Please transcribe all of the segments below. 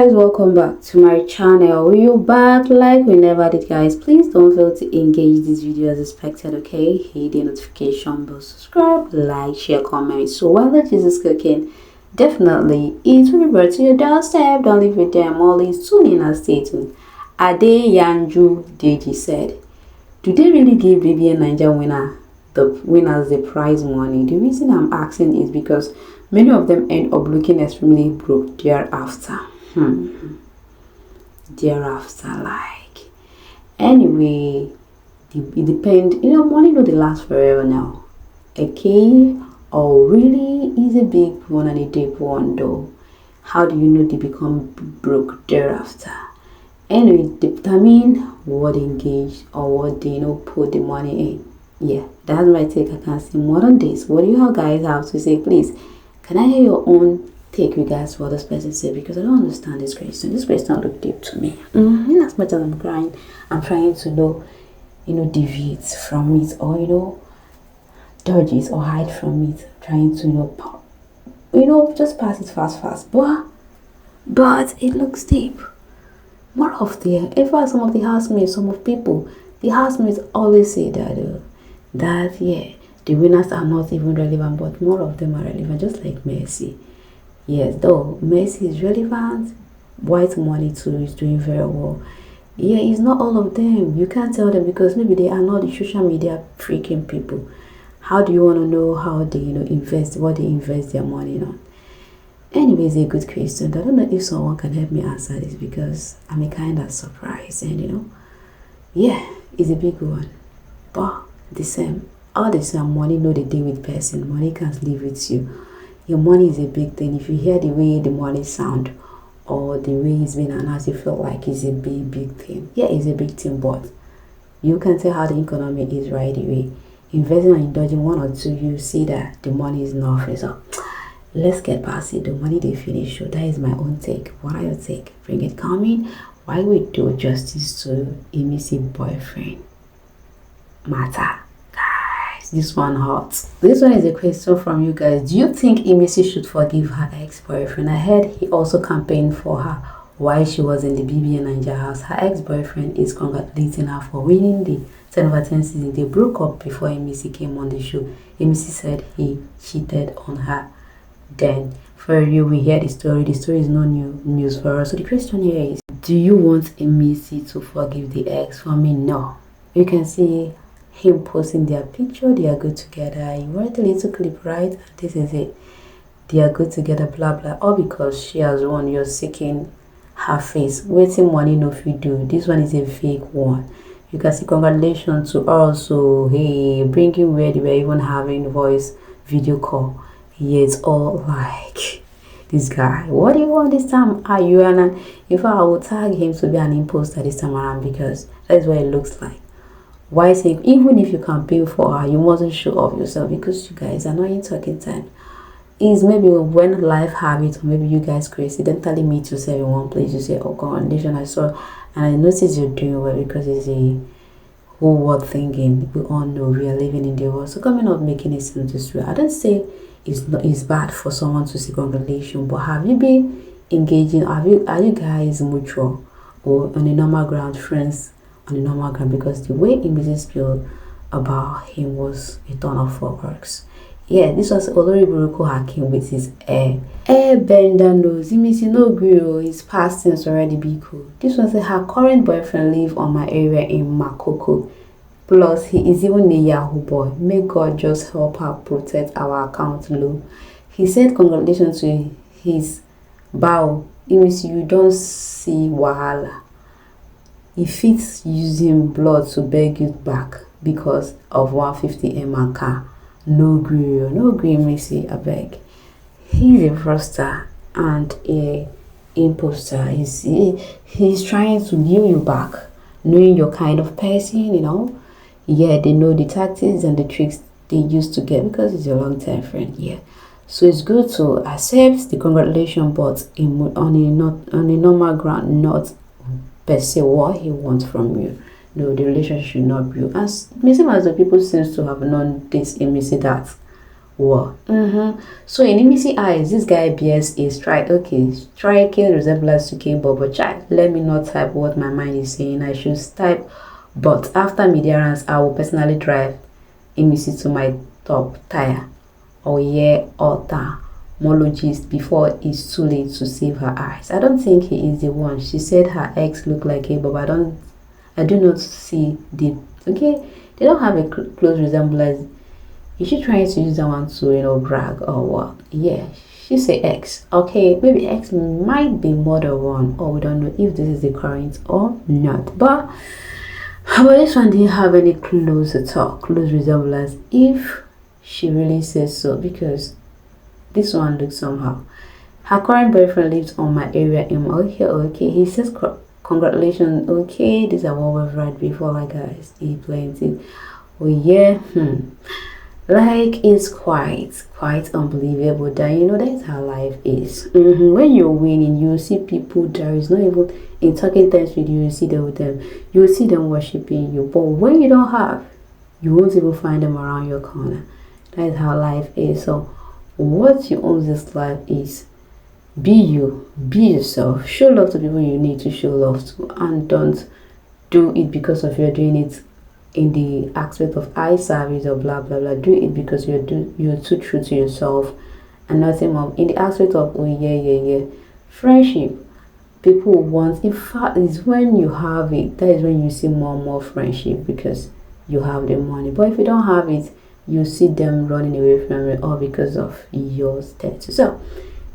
Welcome back to my channel. We're back like we never did, guys. Please don't fail to engage this video as expected, okay? Hit the notification bell, subscribe, like, share, comment. So while the cheese is cooking, definitely it will be brought to your doorstep. Don't leave it there. Always tune in and stay tuned. Ade Yanju Deji said, do they really give bbnaija the winners the prize money? The reason I'm asking is because many of them end up looking extremely broke thereafter. Thereafter, like, anyway, it depends. Money no they last forever now, okay? Or really is a big one and a deep one though. How do you know they become broke thereafter? Anyway, determine what they engage or what they put the money in. Yeah, that's my take. I can see more on this. What do you guys have to say? Please, can I hear your own take regards what this person said, because I don't understand this question. This question look deep to me. As much as I'm crying, I'm trying to deviate from it, or dodge it or hide from it, trying to just pass it fast. But it looks deep. More of some of the housemates, some of people, the housemates always say that yeah, the winners are not even relevant, but more of them are relevant, just like Messi. Yes, though Messi is relevant, white money too is doing very well. Yeah, it's not all of them. You can't tell them because maybe they are not the social media freaking people. How do you want to know how they invest, what they invest their money on? Anyways, a good question. I don't know if someone can help me answer this because I'm a kind of surprised, and yeah, it's a big one. But all the same money no they deal with person. Money can't live with you. Your money is a big thing. If you hear the way the money sound or the way it's been announced, you feel like it's a big thing. Yeah, it's a big thing, but you can tell how the economy is right away. Investing or indulging one or two, you see that the money is not free. So let's get past it. The money they finish. So that is my own take. What are your take? Bring it coming. Why we do justice to Imisi boyfriend matter? This one hurts. This one is a question from you guys. Do you think Imisi should forgive her ex-boyfriend? I heard he also campaigned for her while she was in the bbnaija house. Her ex-boyfriend is congratulating her for winning the 10/10 season. They broke up before Imisi came on the show. Imisi said he cheated on her. Then for you, we hear the story. The story is no new news for us. So the question here is, do you want Imisi to forgive the ex? For me, no. You can see him posting their picture. They are good together. He wrote a little clip, right? This is it. They are good together, blah blah. All because she has won. You're seeking her face. Waiting money no if you do. This one is a fake one. You can see congratulations to also, hey, bringing where they were even having voice video call. Yeah, it's all like this guy. What do you want this time? Are you and if I will tag him to be an imposter this time around, because that's what it looks like. Why say even if you campaign for her, you mustn't show off yourself, because you guys are not in talking time. Is maybe when life habits, or maybe you guys coincidentally meet yourself in one place, you say, oh congratulations, I saw and I noticed you're doing well, because it's a whole world thinking. We all know we are living in the world, so coming up making it seem this way. I don't say it's bad for someone to say congratulations, but have you been engaging? Are you guys mutual or on a normal ground, friends on a normal ground? Because the way Imisi spilled about him was a ton of fireworks. Yeah, this was Oloriburuko Hakim with his bender nose. Imisi no grill, his past tense already be cool. This was her current boyfriend live on my area in Makoko. Plus, he is even a Yahoo boy. May God just help her protect our account low. He said congratulations to his bow. Imisi, you don't see wahala. If it's using blood to beg you back because of 150M car. No green, Imisi, I beg. He's a fraudster and a imposter. He's trying to give you back, knowing your kind of person, Yeah, they know the tactics and the tricks they used to get because he's your long-term friend. Yeah, so it's good to accept the congratulations, but on a normal ground, not per se what he wants from you. No, the relationship should not be. As same as the people seems to have known this Imisi that. What? So in Imisi eyes, this guy BS is striking resemblance to Kaybobobbnaija. Child, let me not type what my mind is saying. I should type, but after media I will personally drive Imisi to my top tire. Or mologist before it's too late to save her eyes. I don't think he is the one. She said her ex looked like Kaybobobbnaija. I do not see the they don't have a close resemblance. Is she trying to use that one to brag or what? Yeah, she say X. Okay, maybe X might be more than one, or we don't know if this is the current or not. But this one didn't have any close resemblance if she really says so, because this one looks somehow. Her current boyfriend lives on my area in okay. He says congratulations. Okay, these are what we've read before, like guys. He plenty. Oh yeah. Like it's quite unbelievable that that's how life is. When you're winning, you see people there is not even in talking terms with you. You see them with them. You see them worshiping you. But when you don't have, you won't even find them around your corner. That's how life is. So what you own this life is be you, be yourself, show love to people you need to show love to, and don't do it because of you're doing it in the aspect of eye service or blah blah blah. Do it because you're too true to yourself and nothing more. In the aspect of friendship, people want, in fact, is when you have it, that is when you see more and more friendship, because you have the money. But if you don't have it, you see them running away from it, all because of your status. So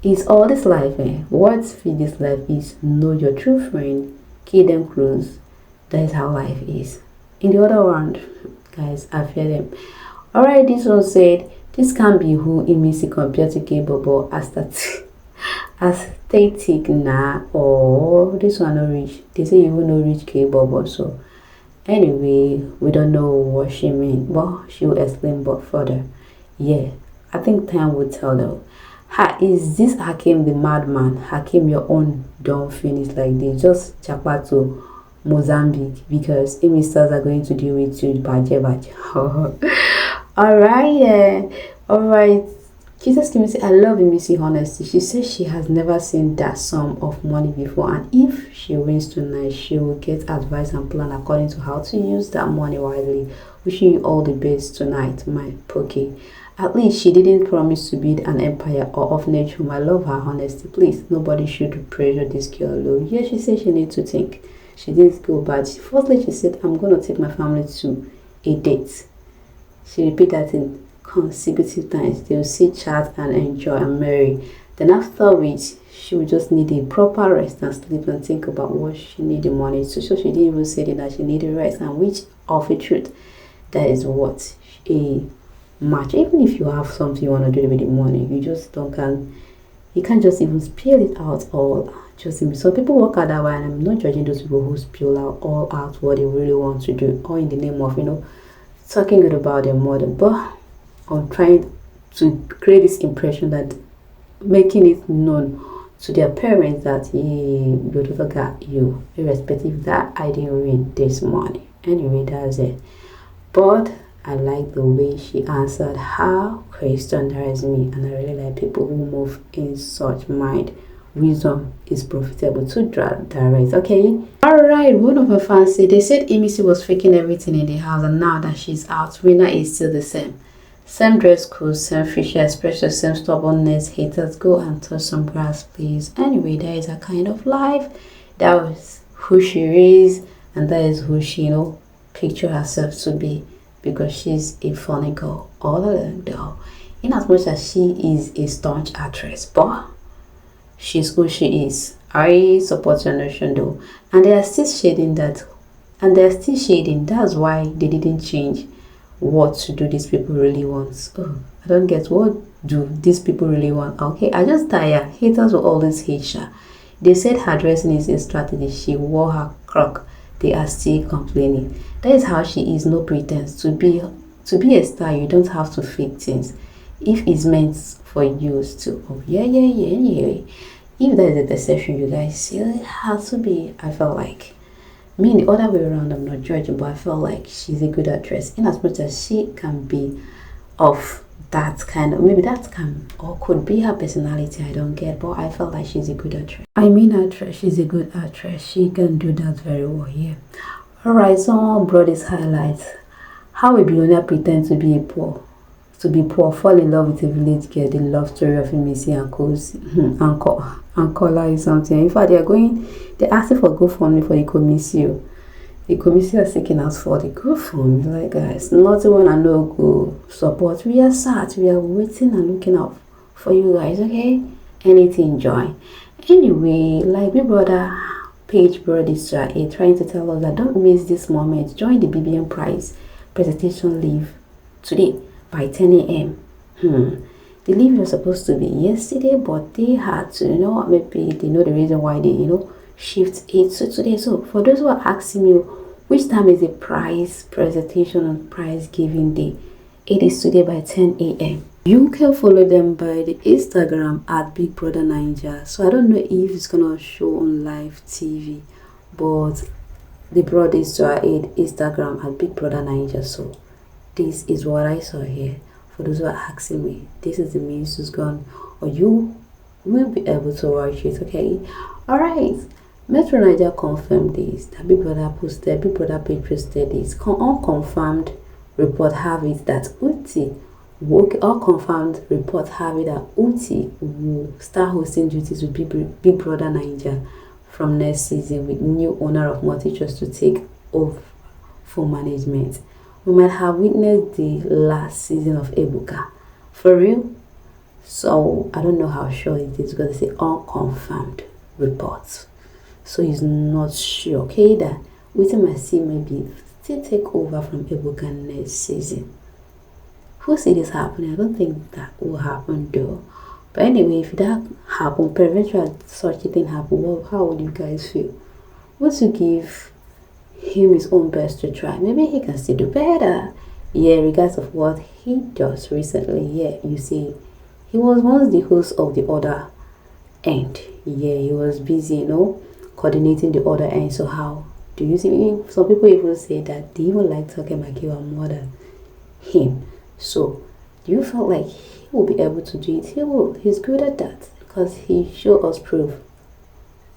it's all this life. What feed this life is know your true friend, keep them close. That is how life is. In the other round, guys, I fear them. Alright, this one said this can be who Imisi compared to Kaybobobbnaija aesthetic nah, or this one no reach. They say you will no reach Kaybobobbnaija. So anyway, we don't know what she mean, but she will explain but further. Yeah, I think time will tell though. Is this Hakim the madman? Hakim, your own don't finish like this. Just chapa to Mozambique, because emistas are going to deal with you. Alright. Jesus Imisi, I love Imisi honesty. She says she has never seen that sum of money before, and if she wins tonight, she will get advice and plan according to how to use that money wisely. Wishing you all the best tonight, my Poke. At least she didn't promise to build an empire or orphanage home. I love her honesty. Please, nobody should pressure this girl alone. Yeah, she said she needs to think. She didn't go bad. Firstly, she said, I'm going to take my family to a date. She repeated that in consecutive times. They will sit, chat, and enjoy and marry. Then after which, she will just need a proper rest and sleep and think about what she need the money to. So she didn't even say that she needed rest, and which of a truth, that is what a match. Even if you have something you want to do with the money, you just you can't just even spill it out all. So people work out that way, and I'm not judging those people who spill out what they really want to do, or in the name of talking good about their mother, but I'm trying to create this impression that making it known to their parents that your daughter got you, irrespective that I didn't win this money. Anyway, that's it. But I like the way she answered her question. That is me, and I really like people who move in such mind wisdom is profitable to direct. Okay. Alright, one of her fans said they said Imisi was faking everything in the house, and now that she's out, winner is still the same. Same dress code, same facial expression, same stubbornness. Haters, go and touch some grass, please. Anyway, that is a kind of life. That was who she is, and that is who she, picture herself to be, because she's a funny girl all along though. In as much as she is a staunch actress, but she's who she is. I support your notion though, and they are still shading that, that's why they didn't change what to do these people really want. I don't get, what do these people really want? Okay, I just tired. Haters will always hate her. They said her dressing is a strategy. She wore her crock. They are still complaining. That is how she is. No pretense. To be a star, you don't have to fake things. If it's meant for you to, yeah. If there is a deception, you guys see, it has to be. I felt like, me the other way around, I'm not judging, but I felt like she's a good actress. In as much as she can be of that kind of, maybe that can or could be her personality, I don't get, but I felt like she's a good actress. She's a good actress. She can do that very well, yeah. Alright, someone brought this highlight. How a billionaire pretends to be poor, fall in love with a village girl. The love story of Imisi and Kola is something. In fact, they're asking for GoFundMe for the commission. The commission are seeking us for the GoFundMe. Like, guys, not the one I know go support. We are sad. We are waiting and looking out for you guys, okay? Anything, join. Anyway, like my brother Page brought this trying to tell us that don't miss this moment. Join the BBN prize presentation live today by 10 a.m. The leave was supposed to be yesterday, but they had to, maybe they know the reason why they, shift it to today. So for those who are asking me which time is the prize presentation and prize giving day, it is today by 10 a.m. You can follow them by the Instagram at bbnaija. So I don't know if it's gonna show on live TV, but they brought this to our Instagram at bbnaija. So this is what I saw here. For those who are asking me, this is the news who's gone, or you will be able to watch it, okay? Alright, Metro Niger confirmed this. The Big Brother posted, Big Brother page posted this. Unconfirmed report have it that unconfirmed report have it that Uti will start hosting duties with Big Brother Naija from next season, with new owner of MultiChoice to take over for management. We might have witnessed the last season of Ebuka. For real? So I don't know how sure it is, because they say unconfirmed reports. So he's not sure, okay, that we might see maybe still take over from Ebuka next season. Who see this happening? I don't think that will happen though. But anyway, if that happen, eventually such a thing happen, well, how would you guys feel? Would you give him his own best to try? Maybe he can still do better. Yeah, regardless of what he does recently. Yeah, you see, he was once the host of the other end. Yeah, he was busy, coordinating the other end. So how do you see? Some people even say that they even like talking like you are more than him. So do you feel like he will be able to do it? He will. He's good at that, because he showed us proof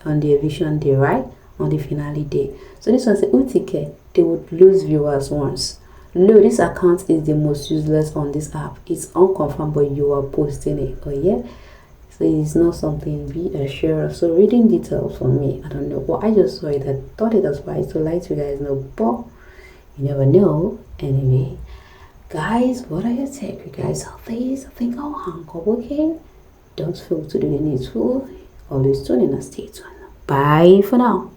on the eviction day, right? On the finale day. So this one says Utike, they would lose viewers once. No, this account is the most useless on this app. It's unconfirmed, but you are posting it. Oh yeah. So it's not something be assured. So reading details for me, I don't know. Well, I just saw it. I thought it was right to let you guys know, but you never know. Anyway, guys, what are your take? You guys have this? I think I'll hang up, okay? Don't fail to do the needful. Always tune in and stay tuned. Bye for now.